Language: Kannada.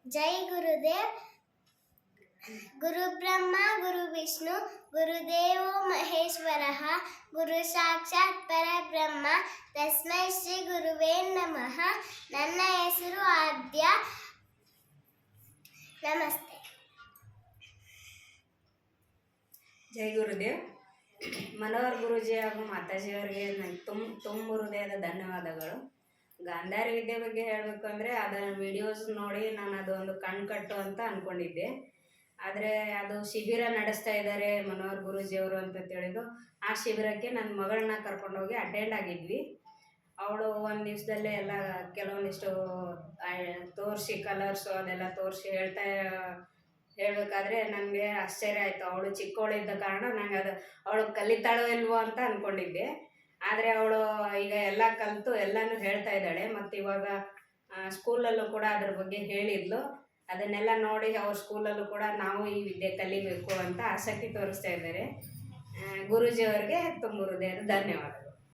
जय गुरुदेव। गुरु ब्रह्मा गुरु विष्णु गुरुदेवो महेश्वरः गुरु साक्षात् परब्रह्म तस्मै श्री गुरुवे नमः। ನನ್ನ ಹೆಸರು ಆದ್ಯ। ನಮಸ್ತೆ। ಜೈ ಗುರುದೇವ್। ಮನೋಹರ್ ಗುರೂಜಿ ಹಾಗೂ ಮಾತಾಜಿಯವರಿಗೆ ತುಂಬ ಹೃದಯದ ಧನ್ಯವಾದಗಳು. ಗಾಂಧಾರಿ ವಿದ್ಯೆ ಬಗ್ಗೆ ಹೇಳಬೇಕು ಅಂದರೆ ಅದರ ವಿಡಿಯೋಸ್ ನೋಡಿ ನಾನು ಅದೊಂದು ಕಟ್ಟು ಅಂತ ಅಂದ್ಕೊಂಡಿದ್ದೆ. ಆದರೆ ಅದು ಶಿಬಿರ ನಡೆಸ್ತಾ ಇದ್ದಾರೆ ಮನೋಹರ್ ಗುರೂಜಿಯವರು ಅಂತ ತಿಳಿದು ಆ ಶಿಬಿರಕ್ಕೆ ನನ್ನ ಮಗಳನ್ನ ಕರ್ಕೊಂಡೋಗಿ ಅಟೆಂಡ್ ಆಗಿದ್ವಿ. ಅವಳು ಒಂದು ದಿವಸದಲ್ಲೇ ಎಲ್ಲ ಕೆಲವೊಂದಿಷ್ಟು ತೋರಿಸಿ ಕಲರ್ಸು ಅದೆಲ್ಲ ತೋರಿಸಿ ಹೇಳಬೇಕಾದ್ರೆ ನನಗೆ ಆಶ್ಚರ್ಯ ಆಯಿತು. ಅವಳು ಚಿಕ್ಕವಳಿದ್ದ ಕಾರಣ ನಂಗೆ ಅವಳು ಕಲಿತಾಳೋ ಇಲ್ವೋ ಅಂತ ಅಂದ್ಕೊಂಡಿದ್ದೆ. ಆದರೆ ಅವಳು ಈಗ ಎಲ್ಲ ಕಲಿತು ಎಲ್ಲನೂ ಹೇಳ್ತಾ ಇದ್ದಾಳೆ. ಮತ್ತು ಇವಾಗ ಸ್ಕೂಲಲ್ಲೂ ಕೂಡ ಅದ್ರ ಬಗ್ಗೆ ಹೇಳಿದ್ಲು. ಅದನ್ನೆಲ್ಲ ನೋಡಿ ಅವ್ರ ಸ್ಕೂಲಲ್ಲೂ ಕೂಡ ನಾವು ಈ ವಿದ್ಯೆ ಕಲಿಬೇಕು ಅಂತ ಆಸಕ್ತಿ ತೋರಿಸ್ತಾ ಇದ್ದಾರೆ. ಗುರೂಜಿಯವರಿಗೆ ತುಂಬ ಹೃದಯದ ಧನ್ಯವಾದಗಳು.